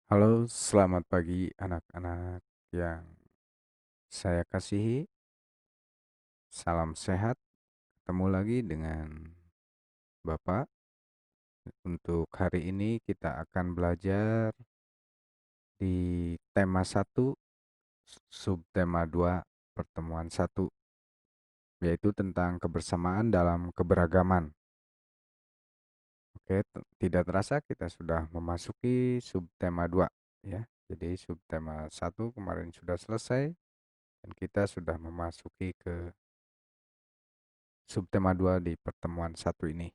Halo, selamat pagi anak-anak yang saya kasihi. Salam sehat. Ketemu lagi dengan Bapak. Untuk hari ini kita akan belajar di tema satu, subtema 2, pertemuan satu, yaitu tentang kebersamaan dalam keberagaman. Oke, tidak terasa kita sudah memasuki subtema 2, ya. Jadi subtema satu kemarin sudah selesai dan kita sudah memasuki ke subtema 2 di pertemuan satu ini.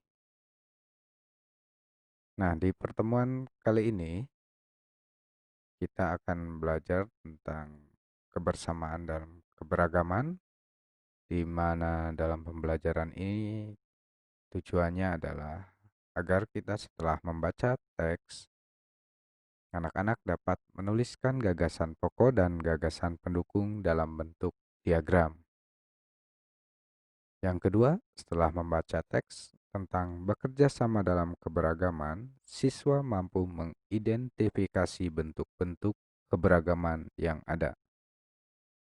Nah, di pertemuan kali ini kita akan belajar tentang kebersamaan dalam keberagaman, di mana dalam pembelajaran ini tujuannya adalah agar kita setelah membaca teks, anak-anak dapat menuliskan gagasan pokok dan gagasan pendukung dalam bentuk diagram. Yang kedua, setelah membaca teks tentang bekerja sama dalam keberagaman, siswa mampu mengidentifikasi bentuk-bentuk keberagaman yang ada.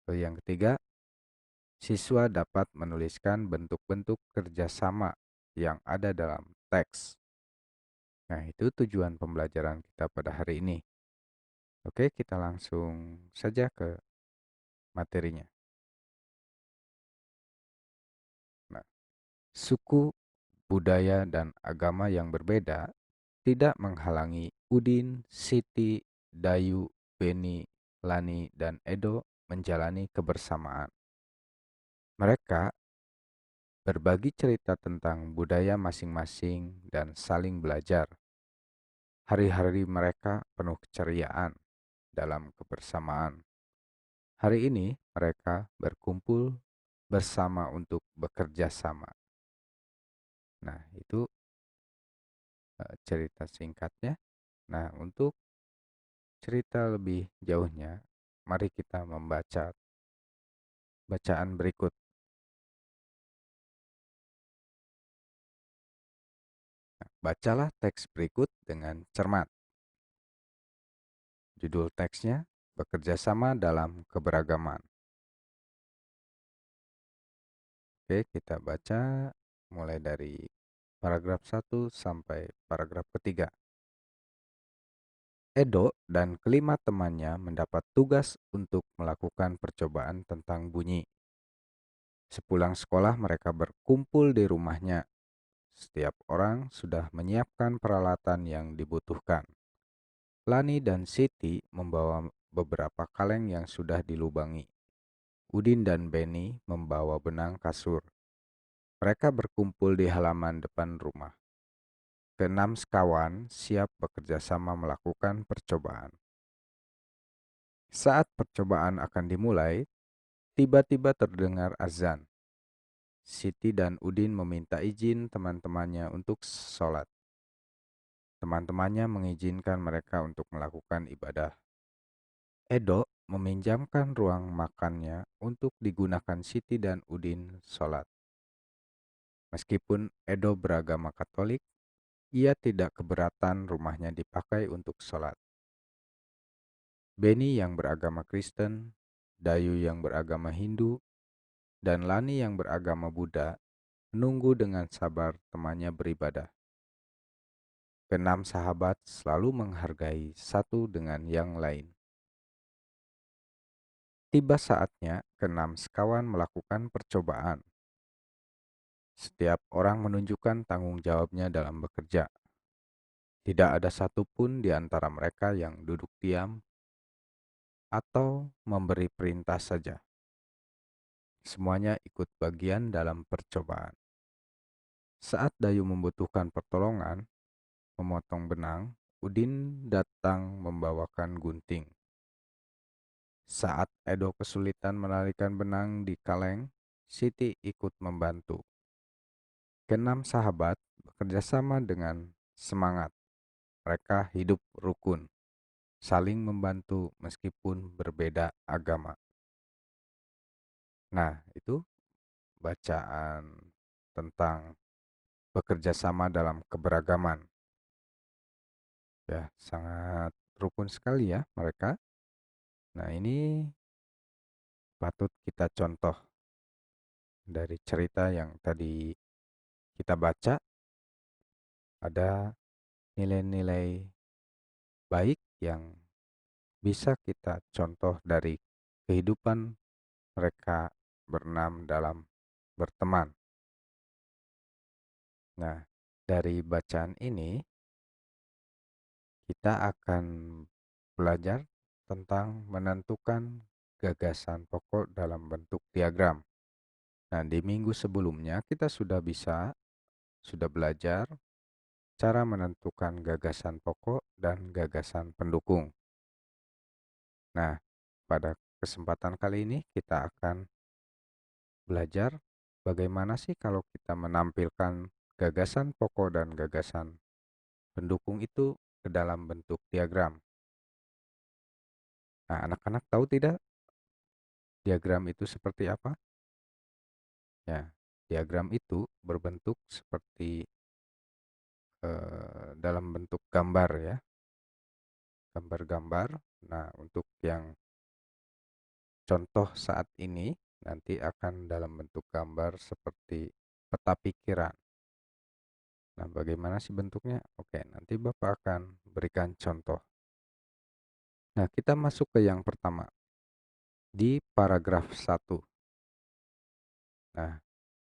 Lalu yang ketiga, siswa dapat menuliskan bentuk-bentuk kerjasama yang ada dalam teks. Nah, itu tujuan pembelajaran kita pada hari ini. Oke, kita langsung saja ke materinya. Nah, suku, budaya, dan agama yang berbeda tidak menghalangi Udin, Siti, Dayu, Beni, Lani, dan Edo menjalani kebersamaan. Mereka berbagi cerita tentang budaya masing-masing dan saling belajar. Hari-hari mereka penuh keceriaan dalam kebersamaan. Hari ini mereka berkumpul bersama untuk bekerja sama. Nah, itu cerita singkatnya. Nah, untuk cerita lebih jauhnya, mari kita membaca bacaan berikut. Nah, bacalah teks berikut dengan cermat. Judul teksnya, Bekerja Sama dalam Keberagaman. Oke, kita baca mulai dari paragraf 1 sampai paragraf ketiga. Edo dan kelima temannya mendapat tugas untuk melakukan percobaan tentang bunyi. Sepulang sekolah mereka berkumpul di rumahnya. Setiap orang sudah menyiapkan peralatan yang dibutuhkan. Lani dan Siti membawa beberapa kaleng yang sudah dilubangi. Udin dan Beni membawa benang kasur. Mereka berkumpul di halaman depan rumah. Keenam sekawan siap bekerja sama melakukan percobaan. Saat percobaan akan dimulai, tiba-tiba terdengar azan. Siti dan Udin meminta izin teman-temannya untuk sholat. Teman-temannya mengizinkan mereka untuk melakukan ibadah. Edo meminjamkan ruang makannya untuk digunakan Siti dan Udin sholat. Meskipun Edo beragama Katolik, ia tidak keberatan rumahnya dipakai untuk sholat. Beni yang beragama Kristen, Dayu yang beragama Hindu, dan Lani yang beragama Buddha menunggu dengan sabar temannya beribadah. Keenam sahabat selalu menghargai satu dengan yang lain. Tiba saatnya keenam sekawan melakukan percobaan. Setiap orang menunjukkan tanggung jawabnya dalam bekerja. Tidak ada satupun di antara mereka yang duduk diam atau memberi perintah saja. Semuanya ikut bagian dalam percobaan. Saat Dayu membutuhkan pertolongan, memotong benang, Udin datang membawakan gunting. Saat Edo kesulitan menalikan benang di kaleng, Siti ikut membantu. Keenam sahabat bekerja sama dengan semangat. Mereka hidup rukun, saling membantu meskipun berbeda agama. Nah, itu bacaan tentang bekerja sama dalam keberagaman. Ya, sangat rukun sekali ya mereka. Nah, ini patut kita contoh dari cerita yang tadi kita baca, ada nilai-nilai baik yang bisa kita contoh dari kehidupan mereka berenam dalam berteman. Nah, dari bacaan ini kita akan belajar tentang menentukan gagasan pokok dalam bentuk diagram. Nah, di minggu sebelumnya kita sudah belajar cara menentukan gagasan pokok dan gagasan pendukung. Nah, pada kesempatan kali ini kita akan belajar bagaimana sih kalau kita menampilkan gagasan pokok dan gagasan pendukung itu ke dalam bentuk diagram. Nah, anak-anak tahu tidak diagram itu seperti apa? Ya, diagram itu berbentuk seperti dalam bentuk gambar ya, gambar-gambar. Nah, untuk yang contoh saat ini nanti akan dalam bentuk gambar seperti peta pikiran. Nah, bagaimana sih bentuknya? Oke, nanti Bapak akan berikan contoh. Nah, kita masuk ke yang pertama di paragraf 1. Nah,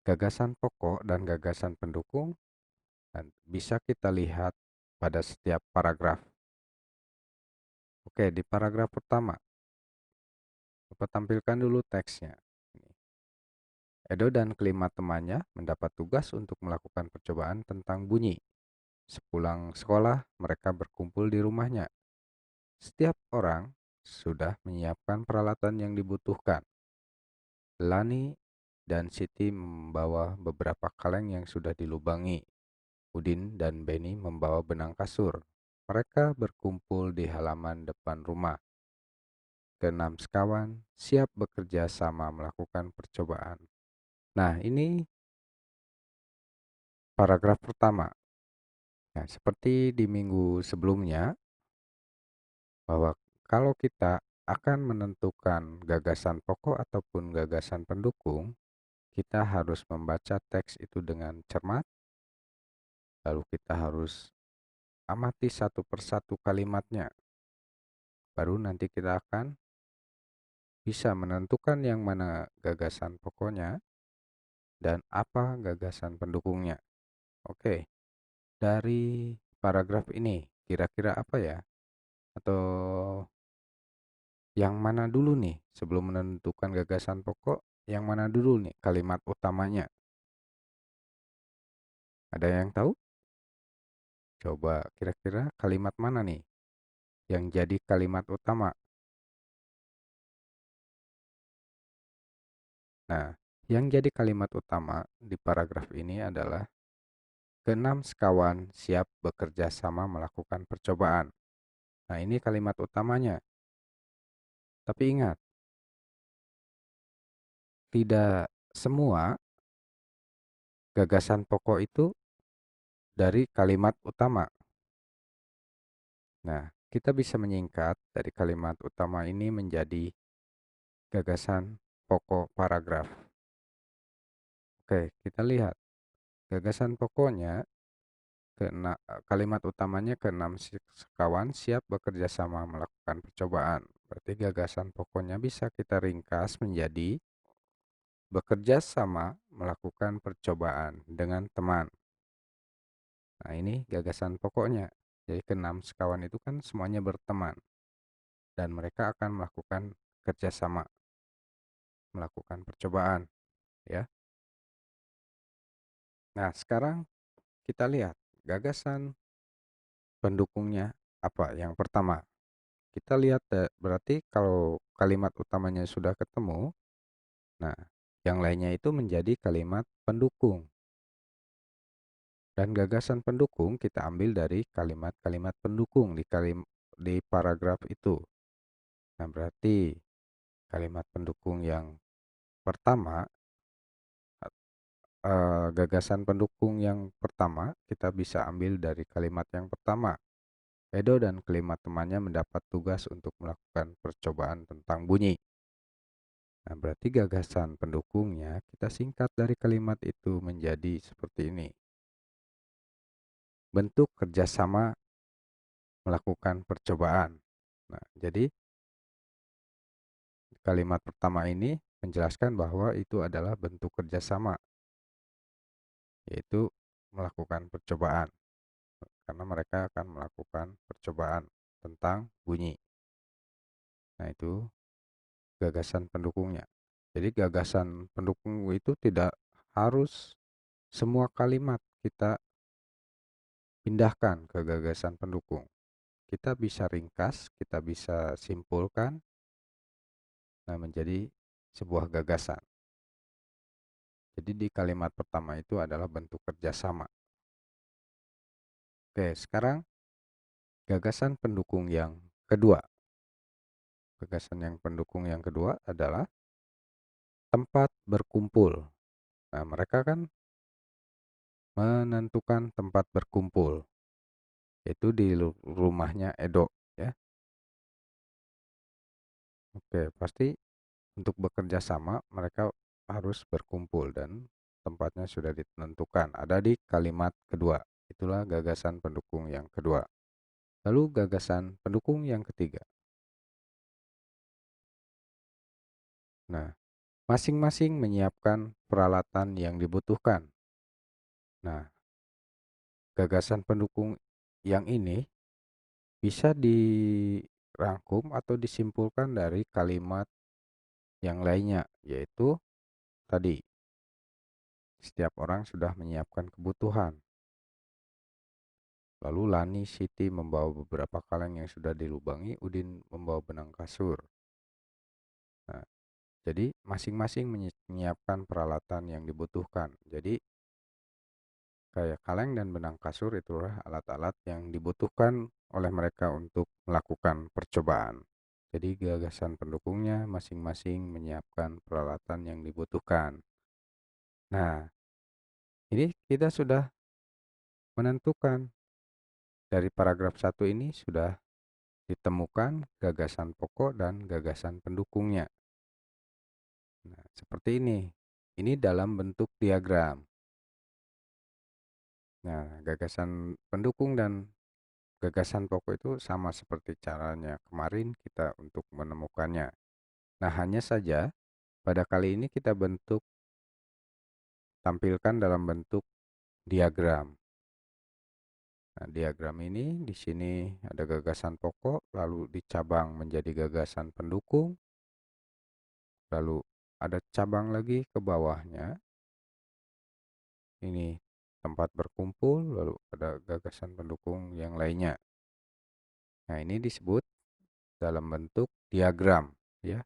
gagasan pokok dan gagasan pendukung bisa kita lihat pada setiap paragraf. Oke, di paragraf pertama, Bapak tampilkan dulu teksnya. Edo dan kelima temannya mendapat tugas untuk melakukan percobaan tentang bunyi. Sepulang sekolah, mereka berkumpul di rumahnya. Setiap orang sudah menyiapkan peralatan yang dibutuhkan. Lani dan Siti membawa beberapa kaleng yang sudah dilubangi. Udin dan Beni membawa benang kasur. Mereka berkumpul di halaman depan rumah. Keenam sekawan siap bekerja sama melakukan percobaan. Nah, ini paragraf pertama. Nah, seperti di minggu sebelumnya, bahwa kalau kita akan menentukan gagasan pokok ataupun gagasan pendukung, kita harus membaca teks itu dengan cermat, lalu kita harus amati satu persatu kalimatnya. Baru nanti kita akan bisa menentukan yang mana gagasan pokoknya dan apa gagasan pendukungnya. Oke, dari paragraf ini kira-kira apa ya? Atau yang mana dulu nih sebelum menentukan gagasan pokok? Yang mana dulu nih kalimat utamanya? Ada yang tahu? Coba kira-kira kalimat mana nih yang jadi kalimat utama? Nah, yang jadi kalimat utama di paragraf ini adalah keenam sekawan siap bekerja sama melakukan percobaan. Nah, ini kalimat utamanya. Tapi ingat, tidak semua gagasan pokok itu dari kalimat utama. Nah, kita bisa menyingkat dari kalimat utama ini menjadi gagasan pokok paragraf. Oke, kita lihat. Gagasan pokoknya, kalimat utamanya keenam sekawan siap bekerja sama melakukan percobaan. Berarti gagasan pokoknya bisa kita ringkas menjadi bekerja sama melakukan percobaan dengan teman. Nah, ini gagasan pokoknya. Jadi keenam sekawan itu kan semuanya berteman dan mereka akan melakukan kerjasama, melakukan percobaan, ya. Nah, sekarang kita lihat gagasan pendukungnya apa. Yang pertama, kita lihat berarti kalau kalimat utamanya sudah ketemu, nah yang lainnya itu menjadi kalimat pendukung. Dan gagasan pendukung kita ambil dari kalimat-kalimat pendukung di paragraf itu. Nah, berarti kalimat pendukung yang pertama, gagasan pendukung yang pertama kita bisa ambil dari kalimat yang pertama. Edo dan kelima temannya mendapat tugas untuk melakukan percobaan tentang bunyi. Nah, berarti gagasan pendukungnya kita singkat dari kalimat itu menjadi seperti ini. Bentuk kerjasama melakukan percobaan. Nah, jadi kalimat pertama ini menjelaskan bahwa itu adalah bentuk kerjasama, yaitu melakukan percobaan, karena mereka akan melakukan percobaan tentang bunyi. Nah, itu gagasan pendukungnya. Jadi gagasan pendukung itu tidak harus semua kalimat kita pindahkan ke gagasan pendukung. Kita bisa ringkas, kita bisa simpulkan, nah menjadi sebuah gagasan. Jadi di kalimat pertama itu adalah bentuk kerjasama. Oke, sekarang gagasan pendukung yang kedua. Gagasan yang pendukung yang kedua adalah tempat berkumpul. Nah, mereka kan menentukan tempat berkumpul, yaitu di rumahnya Edo, ya. Oke, pasti untuk bekerja sama mereka harus berkumpul dan tempatnya sudah ditentukan, ada di kalimat kedua. Itulah gagasan pendukung yang kedua. Lalu gagasan pendukung yang ketiga. Nah, masing-masing menyiapkan peralatan yang dibutuhkan. Nah, gagasan pendukung yang ini bisa dirangkum atau disimpulkan dari kalimat yang lainnya, yaitu tadi setiap orang sudah menyiapkan kebutuhan. Lalu Lani Siti membawa beberapa kaleng yang sudah dilubangi, Udin membawa benang kasur. Nah, jadi masing-masing menyiapkan peralatan yang dibutuhkan. Jadi kayak kaleng dan benang kasur itulah alat-alat yang dibutuhkan oleh mereka untuk melakukan percobaan. Jadi gagasan pendukungnya masing-masing menyiapkan peralatan yang dibutuhkan. Nah, ini kita sudah menentukan dari paragraf 1 ini sudah ditemukan gagasan pokok dan gagasan pendukungnya. Nah, seperti ini. Ini dalam bentuk diagram. Nah, gagasan pendukung dan gagasan pokok itu sama seperti caranya kemarin kita untuk menemukannya. Nah, hanya saja pada kali ini kita tampilkan dalam bentuk diagram. Nah, diagram ini di sini ada gagasan pokok, lalu dicabang menjadi gagasan pendukung, lalu ada cabang lagi ke bawahnya. Ini tempat berkumpul, lalu ada gagasan pendukung yang lainnya. Nah, ini disebut dalam bentuk diagram, ya.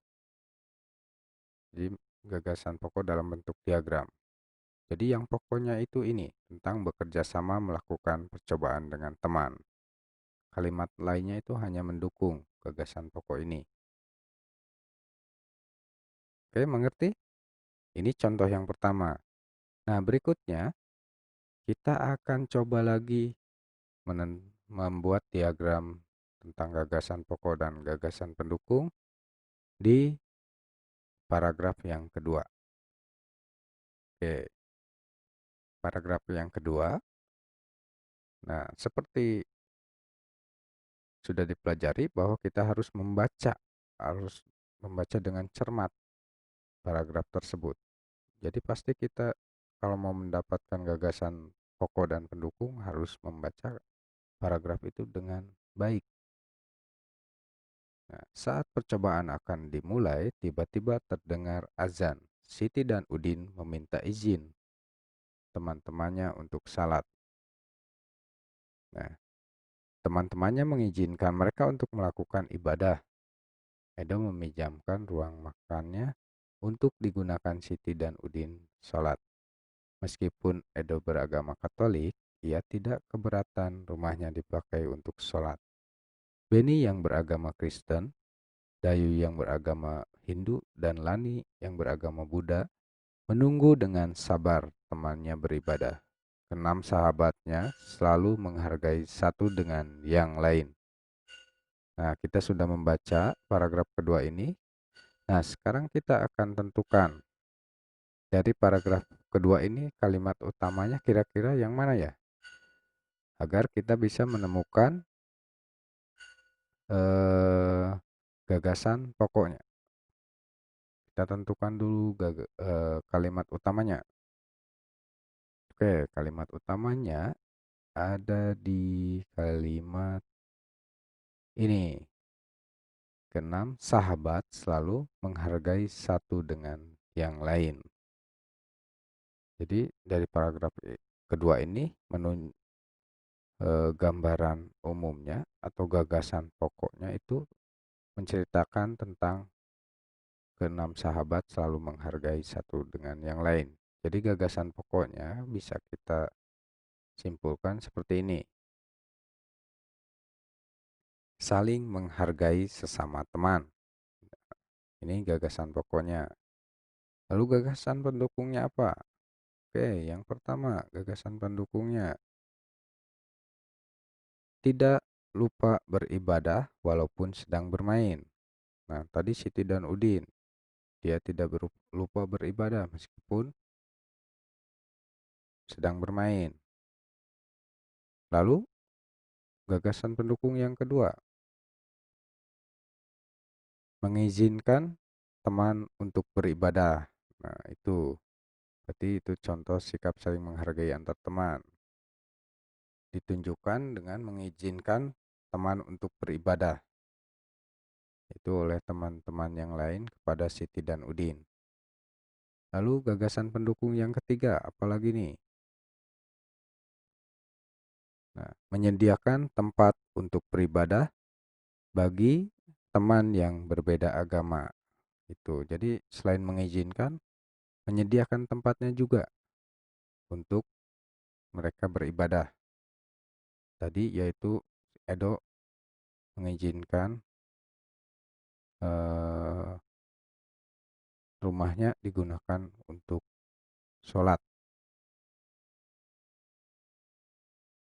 Jadi gagasan pokok dalam bentuk diagram. Jadi yang pokoknya itu ini tentang bekerja sama melakukan percobaan dengan teman. Kalimat lainnya itu hanya mendukung gagasan pokok ini. Oke, mengerti? Ini contoh yang pertama. Nah, berikutnya kita akan coba lagi membuat diagram tentang gagasan pokok dan gagasan pendukung di paragraf yang kedua. Oke, paragraf yang kedua. Nah, seperti sudah dipelajari bahwa kita harus membaca dengan cermat paragraf tersebut. Jadi pasti kita kalau mau mendapatkan gagasan pokok dan pendukung harus membaca paragraf itu dengan baik. Nah, saat percobaan akan dimulai, tiba-tiba terdengar azan. Siti dan Udin meminta izin teman-temannya untuk salat. Nah, teman-temannya mengizinkan mereka untuk melakukan ibadah. Edo meminjamkan ruang makannya untuk digunakan Siti dan Udin salat. Meskipun Edo beragama Katolik, ia tidak keberatan rumahnya dipakai untuk sholat. Beni yang beragama Kristen, Dayu yang beragama Hindu, dan Lani yang beragama Buddha menunggu dengan sabar temannya beribadah. Keenam sahabatnya selalu menghargai satu dengan yang lain. Nah, kita sudah membaca paragraf kedua ini. Nah, sekarang kita akan tentukan dari paragraf kedua ini kalimat utamanya kira-kira yang mana ya? Agar kita bisa menemukan eh, gagasan pokoknya. Kita tentukan dulu kalimat utamanya. Oke, kalimat utamanya ada di kalimat ini. Keenam, sahabat selalu menghargai satu dengan yang lain. Jadi dari paragraf kedua ini gambaran umumnya atau gagasan pokoknya itu menceritakan tentang keenam sahabat selalu menghargai satu dengan yang lain. Jadi gagasan pokoknya bisa kita simpulkan seperti ini. Saling menghargai sesama teman. Ini gagasan pokoknya. Lalu gagasan pendukungnya apa? Oke, yang pertama gagasan pendukungnya. Tidak lupa beribadah walaupun sedang bermain. Nah, tadi Siti dan Udin. Dia tidak lupa beribadah meskipun sedang bermain. Lalu gagasan pendukung yang kedua. Mengizinkan teman untuk beribadah. Nah, itu berarti itu contoh sikap saling menghargai antar teman. Ditunjukkan dengan mengizinkan teman untuk beribadah. Itu oleh teman-teman yang lain kepada Siti dan Udin. Lalu gagasan pendukung yang ketiga, apalagi nih? Nah, menyediakan tempat untuk beribadah bagi teman yang berbeda agama. Itu. Jadi selain mengizinkan, menyediakan tempatnya juga untuk mereka beribadah. Tadi yaitu Edo mengizinkan eh, rumahnya digunakan untuk sholat.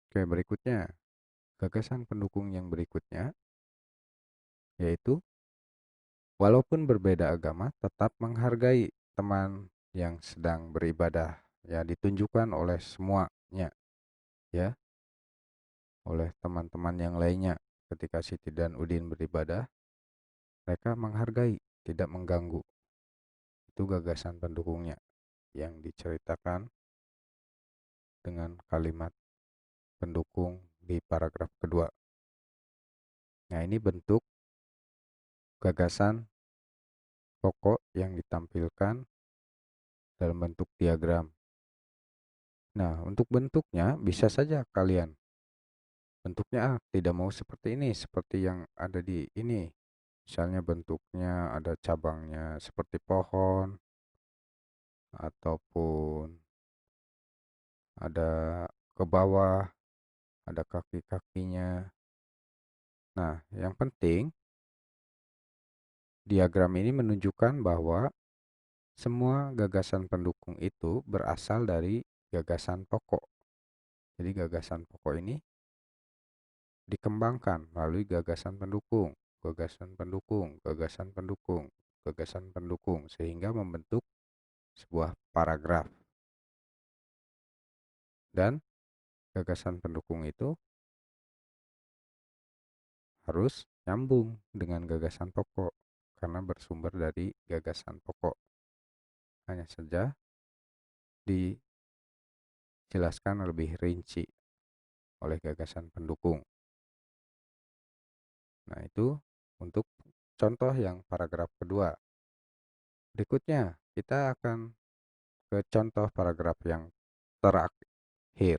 Oke, berikutnya gagasan pendukung yang berikutnya yaitu walaupun berbeda agama tetap menghargai teman yang sedang beribadah. Ya, ditunjukkan oleh semuanya ya, oleh teman-teman yang lainnya ketika Siti dan Udin beribadah, mereka menghargai, tidak mengganggu. Itu gagasan pendukungnya yang diceritakan dengan kalimat pendukung di paragraf kedua. Nah, ini bentuk gagasan pokok yang ditampilkan dalam bentuk diagram. Nah, untuk bentuknya bisa saja kalian bentuknya tidak mau seperti ini, seperti yang ada di ini. Misalnya bentuknya ada cabangnya seperti pohon ataupun ada ke bawah, ada kaki-kakinya. Nah, yang penting diagram ini menunjukkan bahwa semua gagasan pendukung itu berasal dari gagasan pokok. Jadi gagasan pokok ini dikembangkan melalui gagasan pendukung, gagasan pendukung, gagasan pendukung, gagasan pendukung sehingga membentuk sebuah paragraf. Dan gagasan pendukung itu harus nyambung dengan gagasan pokok karena bersumber dari gagasan pokok. Hanya saja dijelaskan lebih rinci oleh gagasan pendukung. Nah, itu untuk contoh yang paragraf kedua. Berikutnya, kita akan ke contoh paragraf yang terakhir,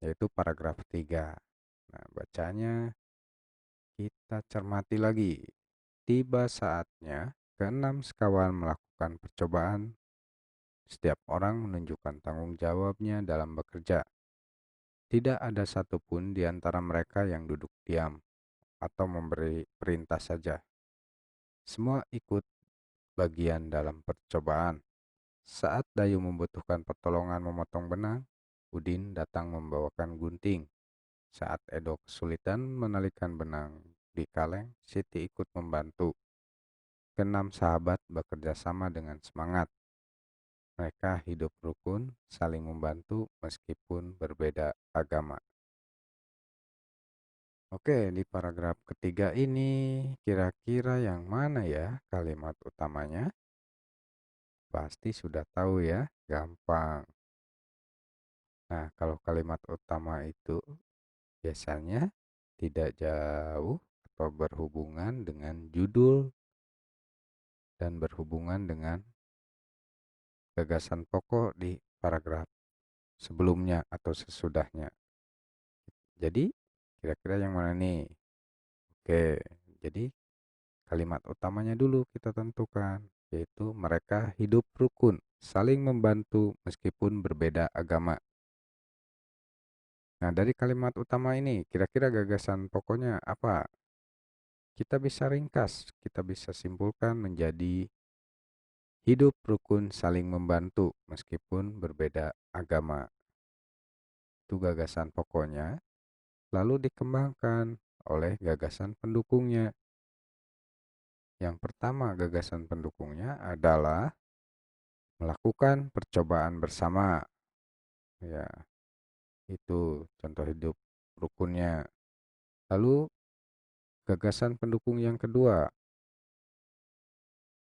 yaitu paragraf 3. Nah, bacanya kita cermati lagi. Tiba saatnya keenam sekawan melakukan percobaan. Setiap orang menunjukkan tanggung jawabnya dalam bekerja. Tidak ada satupun di antara mereka yang duduk diam atau memberi perintah saja. Semua ikut bagian dalam percobaan. Saat Dayu membutuhkan pertolongan memotong benang, Udin datang membawakan gunting. Saat Edo kesulitan menalikan benang, di kaleng, Siti ikut membantu. Keenam sahabat bekerja sama dengan semangat. Mereka hidup rukun, saling membantu meskipun berbeda agama. Oke, di paragraf ketiga ini kira-kira yang mana ya kalimat utamanya? Pasti sudah tahu ya, gampang. Nah, kalau kalimat utama itu biasanya tidak jauh atau berhubungan dengan judul dan berhubungan dengan gagasan pokok di paragraf sebelumnya atau sesudahnya. Jadi, kira-kira yang mana nih? Oke, jadi kalimat utamanya dulu kita tentukan, yaitu mereka hidup rukun, saling membantu meskipun berbeda agama. Nah, dari kalimat utama ini, kira-kira gagasan pokoknya apa? Kita bisa ringkas, kita bisa simpulkan menjadi hidup rukun saling membantu meskipun berbeda agama. Itu gagasan pokoknya, lalu dikembangkan oleh gagasan pendukungnya. Yang pertama gagasan pendukungnya adalah melakukan percobaan bersama. Ya, itu contoh hidup rukunnya. Lalu gagasan pendukung yang kedua,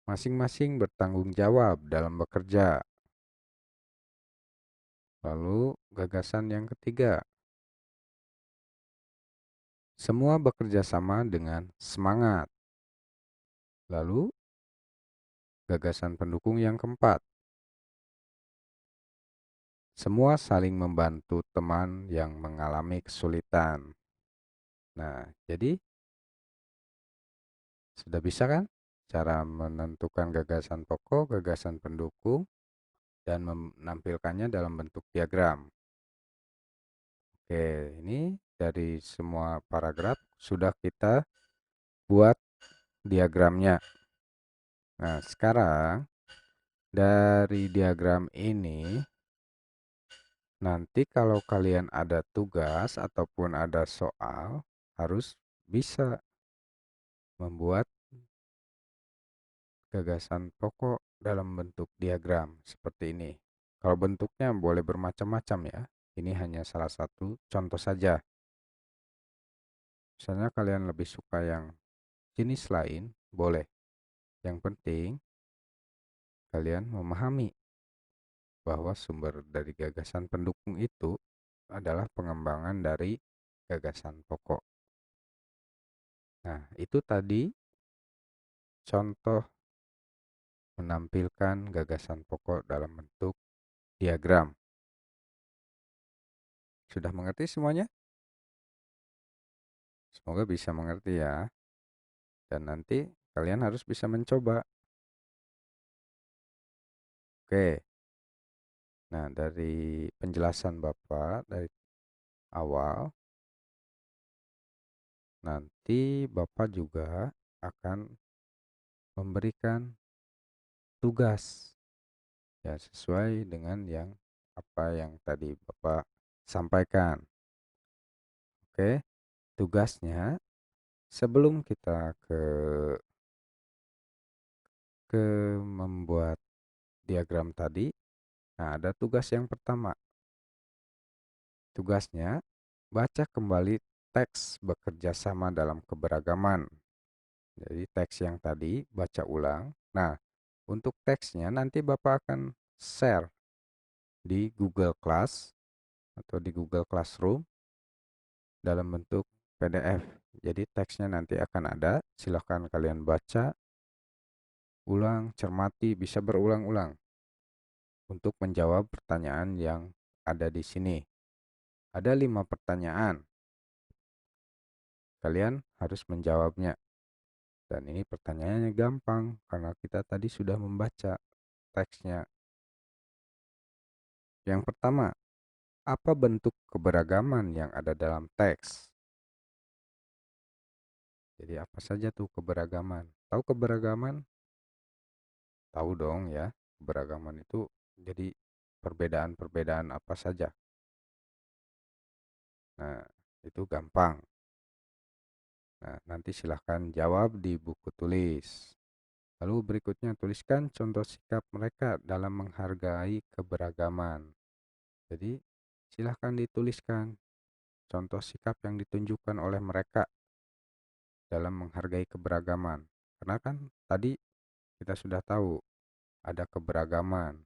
masing-masing bertanggung jawab dalam bekerja. Lalu gagasan yang ketiga, semua bekerja sama dengan semangat. Lalu gagasan pendukung yang keempat, semua saling membantu teman yang mengalami kesulitan. Nah, jadi sudah bisa kan cara menentukan gagasan pokok, gagasan pendukung, dan menampilkannya dalam bentuk diagram. Oke, ini dari semua paragraf sudah kita buat diagramnya. Nah, sekarang dari diagram ini, nanti kalau kalian ada tugas ataupun ada soal, harus bisa membuat gagasan pokok dalam bentuk diagram seperti ini. Kalau bentuknya boleh bermacam-macam ya. Ini hanya salah satu contoh saja. Misalnya kalian lebih suka yang jenis lain, boleh. Yang penting kalian memahami bahwa sumber dari gagasan pendukung itu adalah pengembangan dari gagasan pokok. Nah, itu tadi contoh menampilkan gagasan pokok dalam bentuk diagram. Sudah mengerti semuanya? Semoga bisa mengerti ya. Dan nanti kalian harus bisa mencoba. Oke. Nah, dari penjelasan Bapak dari awal, nanti Bapak juga akan memberikan tugas ya sesuai dengan apa yang tadi Bapak sampaikan. Oke, tugasnya sebelum kita ke membuat diagram tadi, nah ada tugas yang pertama. Tugasnya baca kembali teks bekerja sama dalam keberagaman. Jadi teks yang tadi baca ulang. Nah, untuk teksnya nanti Bapak akan share di Google Class atau di Google Classroom dalam bentuk PDF. Jadi teksnya nanti akan ada, silahkan kalian baca, ulang, cermati, bisa berulang-ulang untuk menjawab pertanyaan yang ada di sini. Ada 5 pertanyaan, kalian harus menjawabnya. Dan ini pertanyaannya gampang karena kita tadi sudah membaca teksnya. Yang pertama, apa bentuk keberagaman yang ada dalam teks? Jadi apa saja tuh keberagaman? Tahu keberagaman? Tahu dong ya. Keberagaman itu jadi perbedaan-perbedaan apa saja. Nah, itu gampang. Nah, nanti silahkan jawab di buku tulis. Lalu berikutnya tuliskan contoh sikap mereka dalam menghargai keberagaman. Jadi silahkan dituliskan contoh sikap yang ditunjukkan oleh mereka dalam menghargai keberagaman. Karena kan tadi kita sudah tahu ada keberagaman.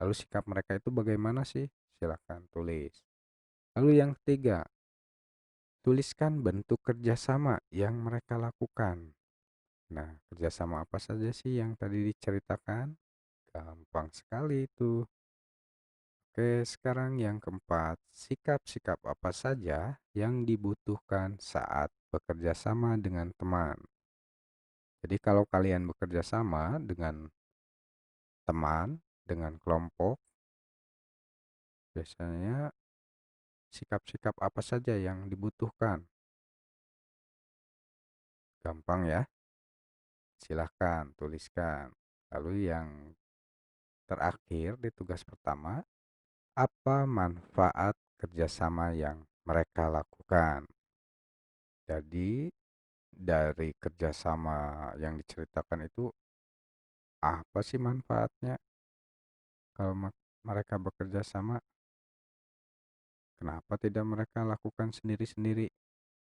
Lalu sikap mereka itu bagaimana sih? Silahkan tulis. Lalu yang ketiga, tuliskan bentuk kerjasama yang mereka lakukan. Nah, kerjasama apa saja sih yang tadi diceritakan? Gampang sekali itu. Oke, sekarang yang keempat, sikap-sikap apa saja yang dibutuhkan saat bekerja sama dengan teman. Jadi kalau kalian bekerja sama dengan teman, dengan kelompok, biasanya sikap-sikap apa saja yang dibutuhkan? Gampang ya? Silahkan tuliskan. Lalu yang terakhir di tugas pertama, apa manfaat kerjasama yang mereka lakukan? Jadi dari kerjasama yang diceritakan itu apa sih manfaatnya? Kalau mereka bekerja sama, kenapa tidak mereka lakukan sendiri-sendiri?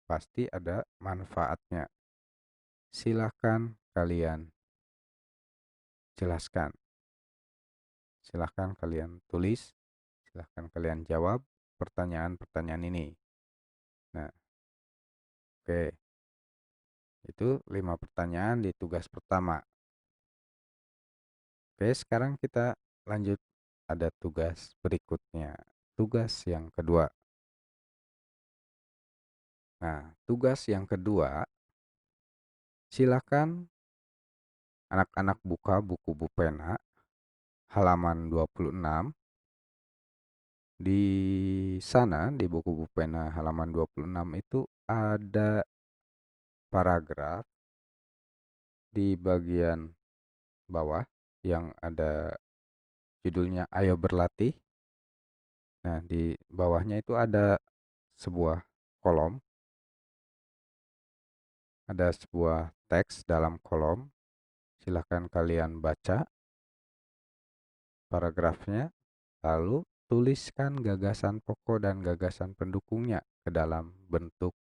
Pasti ada manfaatnya. Silahkan kalian jelaskan. Silahkan kalian tulis. Silahkan kalian jawab pertanyaan-pertanyaan ini. Nah, oke. Itu 5 pertanyaan di tugas pertama. Oke, sekarang kita lanjut. Ada tugas berikutnya. Tugas yang kedua. Nah, tugas yang kedua, silakan anak-anak buka buku Bupena halaman 26. Di sana, di buku Bupena halaman 26 itu ada paragraf di bagian bawah yang ada judulnya Ayo Berlatih. Nah, di bawahnya itu ada sebuah kolom, ada sebuah teks dalam kolom. Silahkan kalian baca paragrafnya, lalu tuliskan gagasan pokok dan gagasan pendukungnya ke dalam bentuk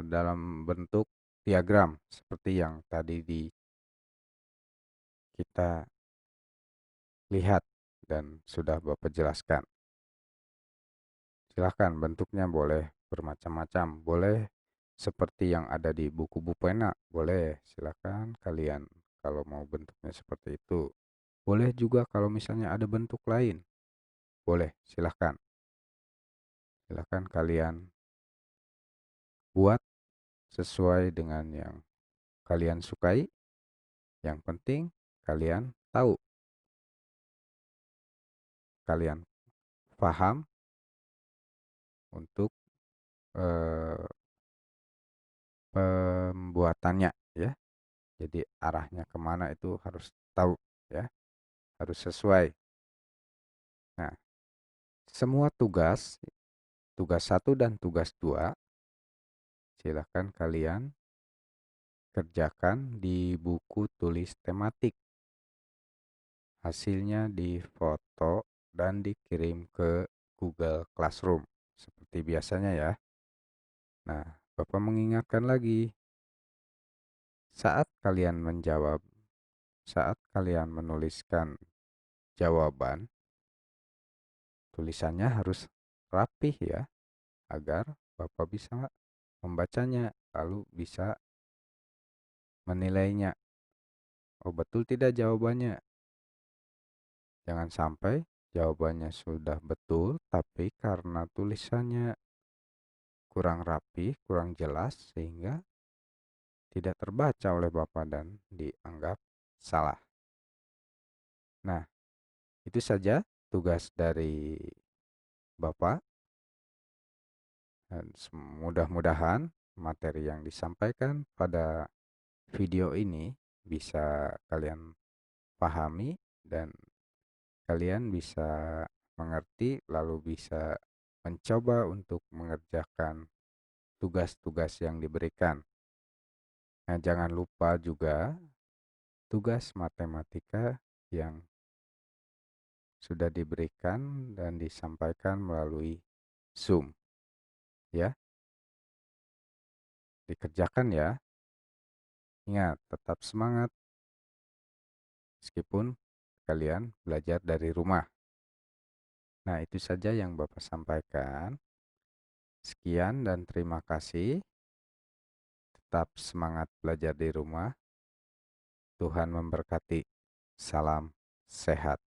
dalam bentuk diagram seperti yang tadi kita lihat dan sudah Bapak jelaskan. Silahkan bentuknya boleh bermacam-macam, boleh seperti yang ada di buku Bupena, boleh. Silahkan kalian kalau mau bentuknya seperti itu. Boleh juga kalau misalnya ada bentuk lain, boleh. Silahkan. Silahkan kalian buat sesuai dengan yang kalian sukai. Yang penting kalian tahu, kalian paham untuk eh, pembuatannya ya. Jadi arahnya kemana itu harus tahu ya, harus sesuai. Nah, semua tugas, tugas satu dan tugas 2, silahkan kalian kerjakan di buku tulis tematik. Hasilnya difoto dan dikirim ke Google Classroom seperti biasanya ya. Nah, Bapak mengingatkan lagi, saat kalian menjawab, saat kalian menuliskan jawaban, tulisannya harus rapih ya, agar Bapak bisa membacanya, lalu bisa menilainya. Oh, betul tidak jawabannya? Jangan sampai jawabannya sudah betul, tapi karena tulisannya kurang rapi, kurang jelas, sehingga tidak terbaca oleh Bapak dan dianggap salah. Nah, itu saja tugas dari Bapak. Dan mudah-mudahan materi yang disampaikan pada video ini bisa kalian pahami dan kalian bisa mengerti lalu bisa mencoba untuk mengerjakan tugas-tugas yang diberikan. Nah, jangan lupa juga tugas matematika yang sudah diberikan dan disampaikan melalui Zoom, ya. Dikerjakan ya. Ingat, tetap semangat meskipun kalian belajar dari rumah. Nah, itu saja yang Bapak sampaikan. Sekian dan terima kasih. Tetap semangat belajar di rumah. Tuhan memberkati. Salam sehat.